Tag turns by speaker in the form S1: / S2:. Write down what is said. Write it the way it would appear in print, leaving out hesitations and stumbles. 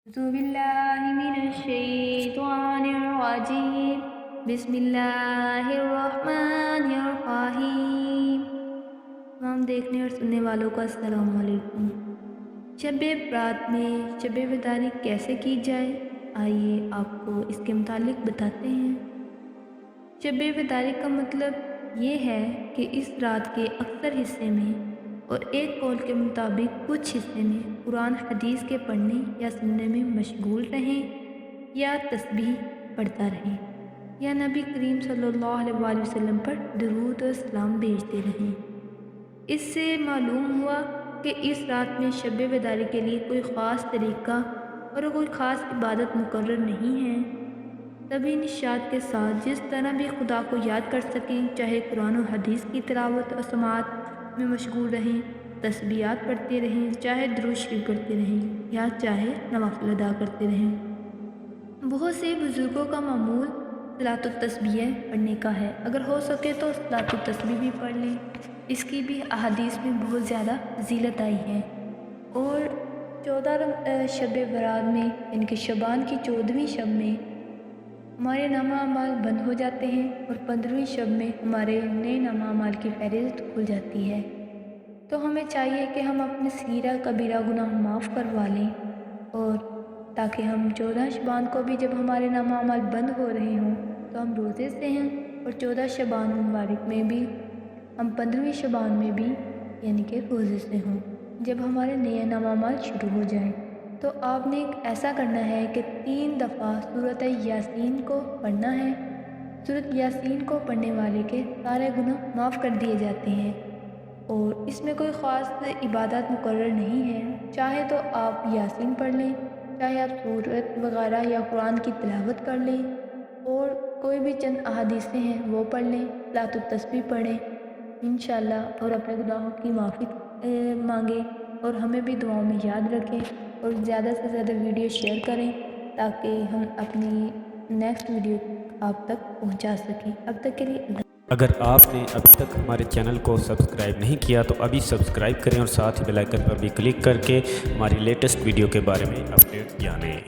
S1: أعوذ بالله من الشيطان الرجيم بسم الله الرحمن الرحیم۔ تمام دیکھنے اور سننے والوں کو السلام علیکم۔ شب برات میں شب بیداری کیسے کی جائے، آئیے آپ کو اس کے متعلق بتاتے ہیں۔ شب بیداری کا مطلب یہ ہے کہ اس رات کے اکثر حصے میں اور ایک قول کے مطابق کچھ حصے میں قرآن حدیث کے پڑھنے یا سننے میں مشغول رہیں یا تسبیح پڑھتا رہیں یا نبی کریم صلی اللہ علیہ وآلہ وسلم پر درود و سلام بھیجتے رہیں۔ اس سے معلوم ہوا کہ اس رات میں شب بیداری کے لیے کوئی خاص طریقہ اور کوئی خاص عبادت مقرر نہیں ہے۔ تبھی نشاط کے ساتھ جس طرح بھی خدا کو یاد کر سکیں، چاہے قرآن و حدیث کی تلاوت و سماعت میں مشغول رہیں، تسبیحات پڑھتے رہیں، چاہے درود شریف کرتے رہیں یا چاہے نوافل ادا کرتے رہیں۔ بہت سے بزرگوں کا معمول صلاۃ التسبیح پڑھنے کا ہے، اگر ہو سکے تو صلاۃ التسبیح بھی پڑھ لیں۔ اس کی بھی احادیث میں بہت زیادہ فضیلت آئی ہے۔ اور 14 شب برات میں یعنی کہ شعبان کی 14ویں شب میں ہمارے نامہ اعمال بند ہو جاتے ہیں اور 15ویں شب میں ہمارے نئے نامہ اعمال کی فہرست کھل جاتی ہے۔ تو ہمیں چاہیے کہ ہم اپنے صغیرہ کبیرہ گناہ معاف کروا لیں، اور تاکہ ہم 14 شعبان کو بھی جب ہمارے نامہ اعمال بند ہو رہے ہوں تو ہم روزے سے ہیں، اور 14 شعبان مبارک میں بھی ہم 15ویں شعبان میں بھی یعنی کہ روزے سے ہوں جب ہمارے نئے نامہ اعمال شروع ہو جائیں۔ تو آپ نے ایسا کرنا ہے کہ 3 دفعہ سورۃ یاسین کو پڑھنا ہے۔ سورۃ یاسین کو پڑھنے والے کے سارے گناہ معاف کر دیے جاتے ہیں، اور اس میں کوئی خاص عبادت مقرر نہیں ہے۔ چاہے تو آپ یاسین پڑھ لیں، چاہے آپ سورت وغیرہ یا قرآن کی تلاوت کر لیں، اور کوئی بھی چند احادیثیں ہیں وہ پڑھ لیں، صلاۃ التسبیح پڑھیں انشاءاللہ، اور اپنے گناہوں کی معافی مانگیں، اور ہمیں بھی دعاؤں میں یاد رکھیں، اور زیادہ سے زیادہ ویڈیو شیئر کریں تاکہ ہم اپنی نیکسٹ ویڈیو آپ تک پہنچا سکیں۔ اب تک کے لیے اللہ۔
S2: اگر آپ نے اب تک ہمارے چینل کو سبسکرائب نہیں کیا تو ابھی سبسکرائب کریں اور ساتھ ہی بیل آئکن پر بھی کلک کر کے ہماری لیٹسٹ ویڈیو کے بارے میں اپڈیٹ جانیں۔